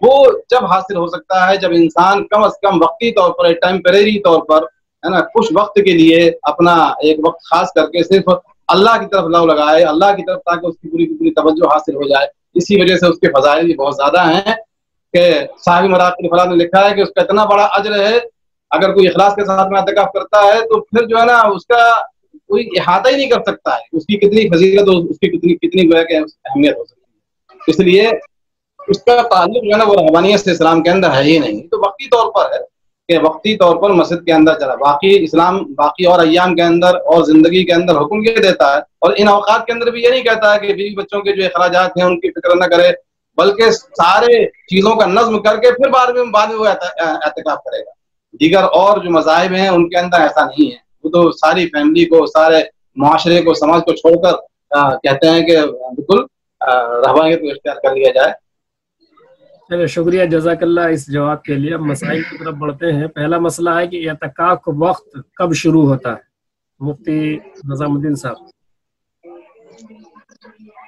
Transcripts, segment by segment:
وہ جب حاصل ہو سکتا ہے جب انسان کم از کم وقتی طور پر ٹیمپریری طور پر ہے نا کچھ وقت کے لیے اپنا ایک وقت خاص کر کے صرف اللہ کی طرف لو لگائے، اللہ کی طرف، تاکہ اس کی پوری کی پوری توجہ حاصل ہو جائے۔ اسی وجہ سے اس کے فضائل بھی بہت زیادہ ہیں کہ صاحب مراقب فلاں نے لکھا ہے کہ اس کا اتنا بڑا اجر ہے، اگر کوئی اخلاص کے ساتھ میں اعتکاف کرتا ہے تو پھر جو ہے نا اس کا کوئی احاطہ ہی نہیں کر سکتا ہے، اس کی کتنی فضیلت، اس کی کتنی گویا کہ اہمیت ہو سکتی ہے۔ اس لیے اس کا تعلق جو ہے نا وہ رحبانیت سے اسلام کے اندر ہے ہی نہیں، تو وقتی طور پر ہے کہ وقتی طور پر مسجد کے اندر چلا، باقی اسلام باقی اور ایام کے اندر اور زندگی کے اندر حکم یہ دیتا ہے، اور ان اوقات کے اندر بھی یہ نہیں کہتا ہے کہ بیوی بچوں کے جو اخراجات ہیں ان کی فکر نہ کرے، بلکہ سارے چیزوں کا نظم کر کے پھر بعد میں وہ اعتکاف کرے گا۔ دیگر اور جو مذاہب ہیں ان کے اندر ایسا نہیں ہے، وہ تو ساری فیملی کو، سارے معاشرے کو، سماج کو چھوڑ کر کہتے ہیں کہ بالکل رہبانیت کو اختیار کر لیا جائے۔ چلے شکریہ، جزاک اللہ اس جواب کے لیے۔ اب مسائل کی طرف بڑھتے ہیں۔ پہلا مسئلہ ہے کہ اعتکاف کا وقت کب شروع ہوتا ہے؟ مفتی نظام الدین صاحب۔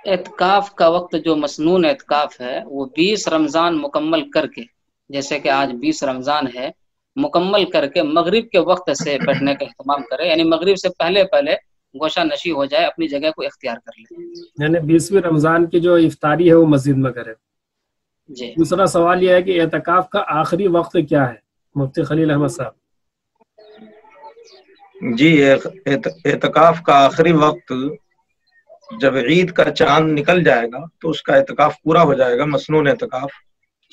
اعتکاف کا وقت جو مسنون اعتکاف ہے وہ 20 رمضان مکمل کر کے، جیسے کہ آج 20 رمضان ہے، مکمل کر کے مغرب کے وقت سے بیٹھنے کا اہتمام کرے، یعنی مغرب سے پہلے گوشہ نشی ہو جائے، اپنی جگہ کو اختیار کر لے، یعنی 20ویں رمضان کی جو افطاری ہے وہ مسجد میں کرے۔ جی۔ دوسرا سوال یہ ہے کہ اعتکاف کا آخری وقت کیا ہے؟ مفتی خلیل احمد صاحب۔ جی، اعتکاف کا آخری وقت جب عید کا چاند نکل جائے گا تو اس کا اعتکاف پورا ہو جائے گا، مسنون اعتکاف،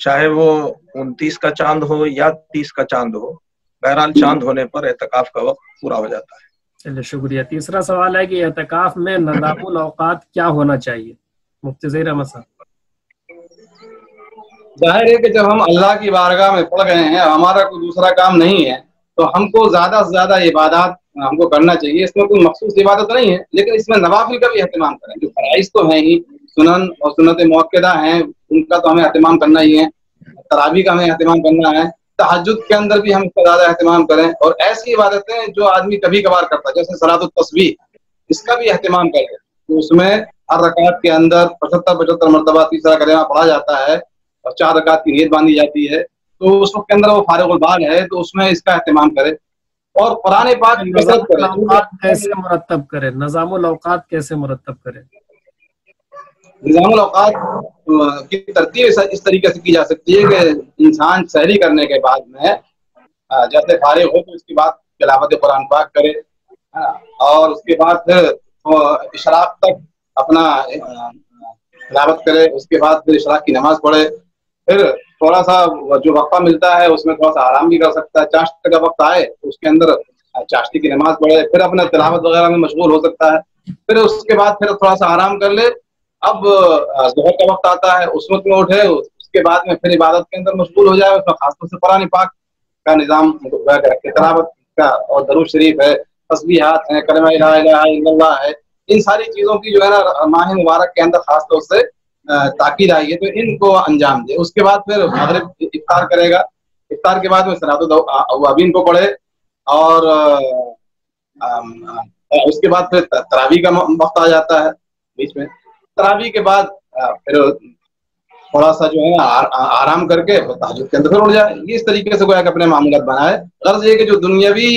چاہے وہ 29 کا چاند ہو یا 30 کا چاند ہو، بہرحال چاند ہونے پر اعتکاف کا وقت پورا ہو جاتا ہے۔ چلیے شکریہ۔ تیسرا سوال ہے کہ اعتکاف میں نظام الاوقات کیا ہونا چاہیے؟ مفتی ظہیر احمد صاحب۔ ظاہر ہے کہ جب ہم اللہ کی بارگاہ میں پڑ گئے ہیں، ہمارا کوئی دوسرا کام نہیں ہے، تو ہم کو زیادہ سے زیادہ عبادات ہم کو کرنا چاہیے۔ اس میں کوئی مخصوص عبادت نہیں ہے، لیکن اس میں نوافل کا بھی اہتمام کریں۔ جو فرائض تو ہیں ہی، سنن اور سنت موقدہ ہیں، ان کا تو ہمیں اہتمام کرنا ہی ہے، تراویح کا ہمیں اہتمام کرنا ہے، تہجد کے اندر بھی ہم اس کا زیادہ اہتمام کریں، اور ایسی عبادتیں جو آدمی کبھی کبھار کرتا ہے جیسے صلاۃ التسبیح، اس کا بھی اہتمام کریں۔ تو اس میں ہر رکعت کے اندر 75 مرتبہ تیسرا کلمہ پڑھا جاتا ہے اور 4 رکعت کی نیت باندھی جاتی ہے، تو اس وقت کے اندر وہ فارغ البال ہے، تو اس میں اس کا اہتمام کرے، اور قرآن پاک نظام الاوقات کیسے مرتب کرے؟ نظام الاوقات کیسے مرتب کرے؟ نظام الاوقات کی ترتیب اس طریقے سے کی جا سکتی ہے کہ انسان سحری کرنے کے بعد میں جیسے فارغ ہو تو اس کے بعد تلاوت قرآن پاک کرے، اور اس کے بعد پھر اشراق تک اپنا تلاوت کرے، اس کے بعد پھر اشراق کی نماز پڑھے، پھر تھوڑا سا جو وقفہ ملتا ہے اس میں تھوڑا سا آرام بھی کر سکتا ہے، چاشت کا وقت آئے تو اس کے اندر چاشتی کی نماز پڑھے، پھر اپنا تلاوت وغیرہ میں مشغول ہو سکتا ہے، پھر اس کے بعد پھر تھوڑا سا آرام کر لے، اب ظہر کا وقت آتا ہے اس وقت میں اٹھے، اس کے بعد میں پھر عبادت کے اندر مشغول ہو جائے، اس میں خاص طور سے قرآن پاک کا نظام تلاوت کا، اور درود شریف ہے، تسبیحات ہیں، کلمہ لا الہ الا اللہ ہے، ان ساری چیزوں کی جو ہے نا ماہ مبارک کے اندر خاص طور سے تاکید آئی ہے، تو ان کو انجام دے۔ اس کے بعد پھر مغرب افطار کرے گا، افطار کے بعد میں صلاۃ الاوابین کو پڑھے، اور اس کے بعد پھر تراویح کا وقت آ جاتا ہے بیچ میں، تراویح کے بعد پھر تھوڑا سا جو ہے نا آرام کر کے تہجد کے اندر پھر اٹھ جائے۔ یہ اس طریقے سے گویا کہ اپنے معمولات بنائے، غرض یہ کہ جو دنیاوی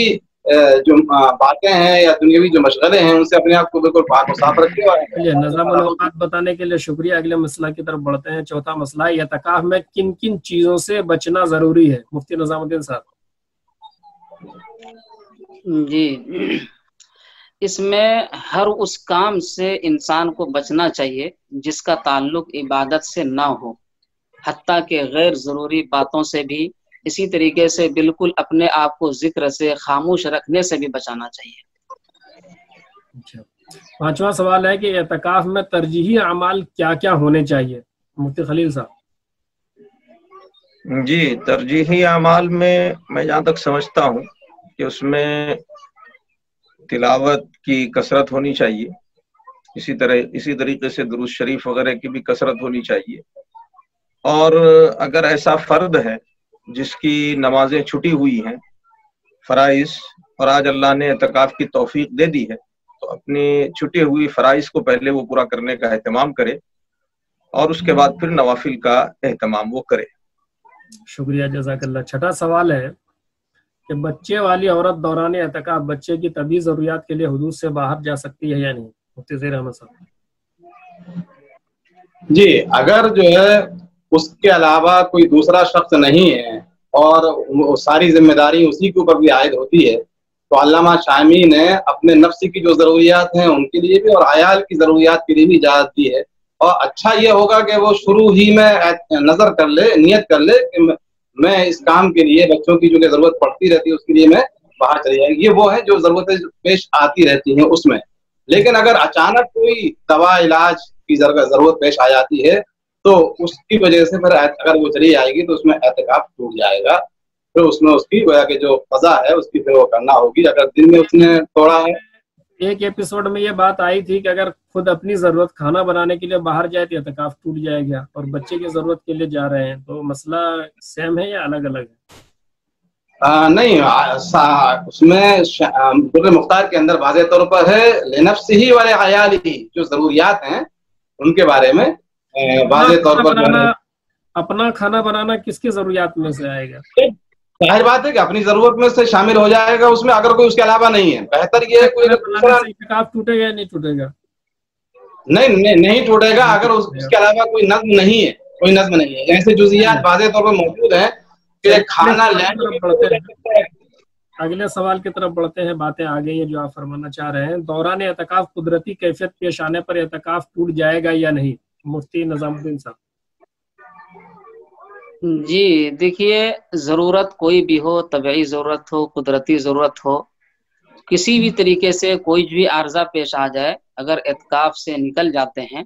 جو باتیں ہیں یا دنیاوی جو مشغلے ہیں ان سے اپنے آپ کو بالکل پاک و صاف رکھے۔ نظام الاوقات بتانے کے لیے شکریہ۔ اگلے مسئلہ کی طرف بڑھتے ہیں۔ چوتھا مسئلہ ہے اعتکاف میں کن کن چیزوں سے بچنا ضروری ہے؟ مفتی نظام الدین صاحب۔ جی، اس میں ہر اس کام سے انسان کو بچنا چاہیے جس کا تعلق عبادت سے نہ ہو، حتیٰ کہ غیر ضروری باتوں سے بھی، اسی طریقے سے بالکل اپنے آپ کو ذکر سے خاموش رکھنے سے بھی بچانا چاہیے۔ پانچواں سوال ہے کہ اعتکاف میں ترجیحی اعمال کیا کیا ہونے چاہیے؟ مفتی خلیل صاحب۔ جی، ترجیحی اعمال میں میں جہاں تک سمجھتا ہوں کہ اس میں تلاوت کی کثرت ہونی چاہیے، اسی طریقے سے درود شریف وغیرہ کی بھی کثرت ہونی چاہیے، اور اگر ایسا فرد ہے جس کی نمازیں چھٹی ہوئی ہیں فرائض، اور آج اللہ نے اعتکاف کی توفیق دے دی ہے، تو اپنی چھٹی ہوئی فرائض کو پہلے وہ پورا کرنے کا اہتمام کرے، اور اس کے بعد پھر نوافل کا اہتمام وہ کرے۔ شکریہ جزاک اللہ. چھٹا سوال ہے کہ بچے والی عورت دوران اعتکاف بچے کی طبی ضروریات کے لیے حدود سے باہر جا سکتی ہے یا نہیں؟ مفتی ظہیر احمد صاحب. جی اگر جو ہے اس کے علاوہ کوئی دوسرا شخص نہیں ہے اور ساری ذمہ داری اسی کے اوپر بھی عائد ہوتی ہے تو علامہ شامی نے اپنے نفس کی جو ضروریات ہیں ان کے لیے بھی اور عیال کی ضروریات کے لیے بھی اجازت دی ہے. اور اچھا یہ ہوگا کہ وہ شروع ہی میں نظر کر لے، نیت کر لے کہ میں اس کام کے لیے بچوں کی جو ضرورت پڑتی رہتی ہے اس کے لیے میں باہر چلی جائے گی. یہ وہ ہے جو ضرورتیں پیش آتی رہتی ہیں اس میں. لیکن اگر اچانک کوئی دوا علاج کی ضرورت پیش آ جاتی ہے تو اس کی وجہ سے پھر اگر وہ چلی جائے گی تو اس میں اعتکاف ٹوٹ جائے گا. پھر اس میں اس کی گویا کہ جو قضا ہے اس کی پھر وہ کرنا ہوگی. اگر دن میں اس نے توڑا ہے. ایک ایپیسوڈ میں یہ بات آئی تھی کہ اگر خود اپنی ضرورت کھانا بنانے کے لیے باہر جائے تو اعتکاف ٹوٹ جائے گا، اور بچے کی ضرورت کے لیے جا رہے ہیں تو مسئلہ سیم ہے یا الگ الگ ہے؟ نہیں، اس میں در مختار کے اندر واضح طور پر ہے لنفسہ والے عیالہ، جو ضروریات ہیں ان کے بارے میں واضح طور پر اپنا کھانا بنانا کس کی ضروریات میں سے آئے گا؟ ظاہر بات ہے کہ اپنی ضرورت میں سے شامل ہو جائے گا اس میں، اگر کوئی اس کے علاوہ نہیں ہے. بہتر یہ ہے کوئی اعتکاف ٹوٹے گا یا نہیں ٹوٹے گا؟ نہیں ٹوٹے گا اگر اس کے علاوہ کوئی نظم نہیں ہے. کوئی نظم نہیں ہے. ایسے جزئیات واضح طور پر موجود ہیں کہ کھانا اگلے سوال کی طرف بڑھتے ہیں. باتیں آ گئی ہیں جو آپ فرمانا چاہ رہے ہیں. دوران اعتکاف قدرتی کیفیت پیش آنے پر اعتکاف ٹوٹ جائے گا یا نہیں؟ مفتی نظام الدین صاحب. جی دیکھیے، ضرورت کوئی بھی ہو، طبعی ضرورت ہو، قدرتی ضرورت ہو، کسی بھی طریقے سے کوئی بھی عارضہ پیش آ جائے، اگر اعتکاف سے نکل جاتے ہیں،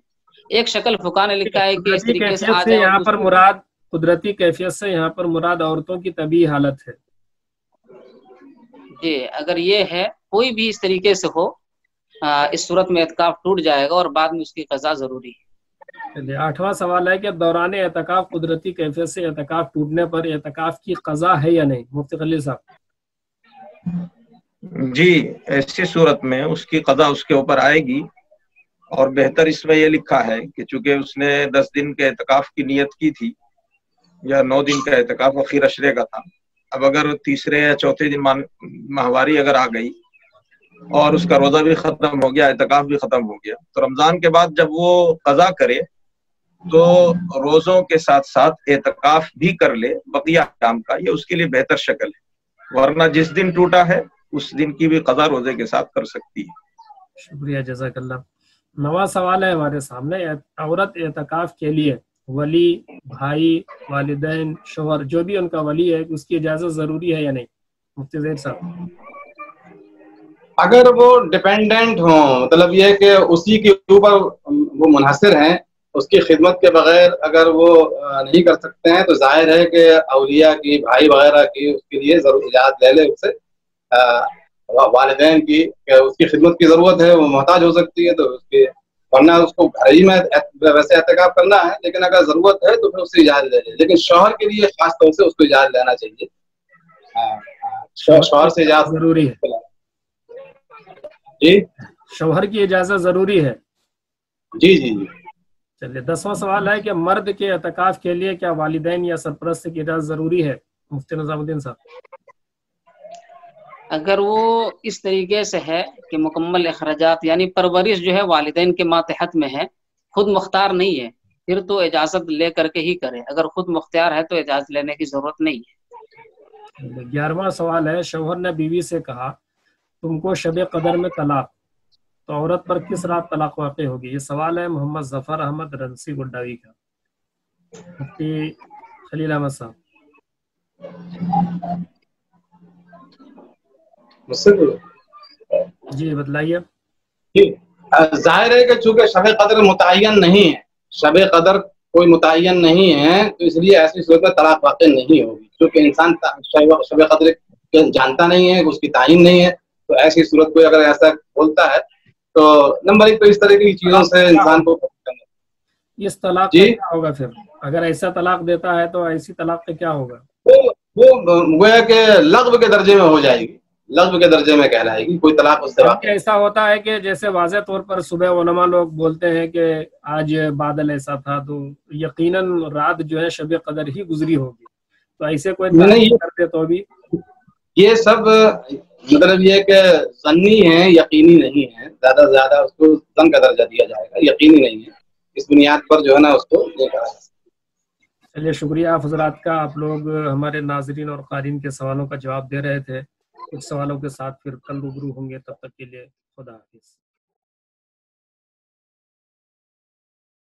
ایک شکل فقہ نے لکھا ہے کہ اس طریقے سے آ جائے. یہاں پر مراد قدرتی کیفیت سے یہاں پر مراد عورتوں کی طبیعی حالت ہے. جی اگر یہ ہے کوئی بھی اس طریقے سے ہو، اس صورت میں اعتکاف ٹوٹ جائے گا اور بعد میں اس کی قضا ضروری ہے. آٹھواں سوال ہے کہ دوران اعتکاف قدرتی کیفیت سے اعتکاف ٹوٹنے پر اعتکاف کی قضا ہے یا نہیں؟ مفتی خلیل صاحب. جی ایسی صورت میں اس کی قضا اس کے اوپر آئے گی، اور بہتر اس میں یہ لکھا ہے کہ چونکہ اس نے 10 دن کے اعتکاف کی نیت کی تھی یا 9 دن کا اعتکاف اخیر اشرے کا تھا، اب اگر تیسرے یا چوتھے دن ماہواری اگر آ گئی اور اس کا روزہ بھی ختم ہو گیا، اعتکاف بھی ختم ہو گیا، تو رمضان کے بعد جب وہ قضا کرے تو روزوں کے ساتھ ساتھ اعتکاف بھی کر لے بقیہ احکام کا. یہ اس کے لیے بہتر شکل ہے، ورنہ جس دن ٹوٹا ہے اس دن کی بھی قضا روزے کے ساتھ کر سکتی ہے. شکریہ جزاک اللہ. نواں سوال ہے ہمارے سامنے. عورت اعتکاف کے لیے ولی، بھائی، والدین، شوہر جو بھی ان کا ولی ہے اس کی اجازت ضروری ہے یا نہیں؟ مفتی ظہیر صاحب. اگر وہ ڈپینڈنٹ ہوں، مطلب یہ کہ اسی کے اوپر وہ منحصر ہیں، اس کی خدمت کے بغیر اگر وہ نہیں کر سکتے ہیں تو ظاہر ہے کہ اولیاء کی، بھائی وغیرہ کی اس کے لیے ضرور اجازت لے لے اس سے. والدین کی کہ اس کی خدمت کی ضرورت ہے، وہ محتاج ہو سکتی ہے تو اس کے، ورنہ اس کو گھر ہی میں ویسے اعتکاف کرنا ہے، لیکن اگر ضرورت ہے تو پھر اس سے اجازت لے لے. لیکن شوہر کے لیے خاص طور سے اس کو اجازت لینا چاہیے. شوہر سے اجازت ضروری ہے. جی شوہر کی اجازت ضروری ہے. جی. چلیے 10واں سوال ہے کہ مرد کے اعتکاف کے لیے کیا والدین یا سرپرست کی اجازت ضروری ہے؟ مفتی نظام الدین صاحب. اگر وہ اس طریقے سے ہے کہ مکمل اخراجات یعنی پرورش جو ہے والدین کے ماتحت میں ہے، خود مختار نہیں ہے، پھر تو اجازت لے کر کے ہی کرے. اگر خود مختار ہے تو اجازت لینے کی ضرورت نہیں ہے. 11واں سوال ہے. شوہر نے بیوی سے کہا تم کو شب قدر میں طلاق، تو عورت پر کس رات طلاق واقع ہوگی؟ یہ سوال ہے محمد ظفر احمد رنسی گڈاوی کا. مفتی خلیل احمد صاحب. جی بتلائیے. ظاہر ہے کہ چونکہ شب قدر متعین نہیں ہے، شب قدر کوئی متعین نہیں ہے، تو اس لیے ایسی صورت میں طلاق واقع نہیں ہوگی. کیونکہ انسان شب قدر جانتا نہیں ہے، اس کی تعین نہیں ہے، تو ایسی صورت کوئی اگر ایسا بولتا ہے تو نمبر 1 تو اس طرح کی چیزوں سے انسان کو اس طلاق کا کیا ہوگا پھر؟ اگر ایسا طلاق دیتا ہے تو ایسی طلاق کا کیا ہوگا؟ وہ گویا کہ لغو کے درجے میں ہو جائے گی، لغو کے درجے میں کہلائے گی. کوئی طلاق اس سے واقع ایسا ہوتا ہے کہ جیسے واضح طور پر صبح علماء لوگ بولتے ہیں کہ آج بادل ایسا تھا تو یقیناً رات جو ہے شب قدر ہی گزری ہوگی، تو ایسے کوئی نہیں کرتے تو بھی یہ سب مطلب یہ کہ ظنی ہے، یقینی نہیں ہے، زیادہ سے زیادہ اس کو ظن کا درجہ دیا جائے گا، یقینی نہیں ہے، اس بنیاد پر جو ہے نا اس کو دیکھا جائے گا۔ چلیے شکریہ آپ حضرات کا، آپ لوگ ہمارے ناظرین اور قارئین کے سوالوں کا جواب دے رہے تھے، کچھ سوالوں کے ساتھ پھر کل روبرو ہوں گے، تب تک کے لیے خدا حافظ۔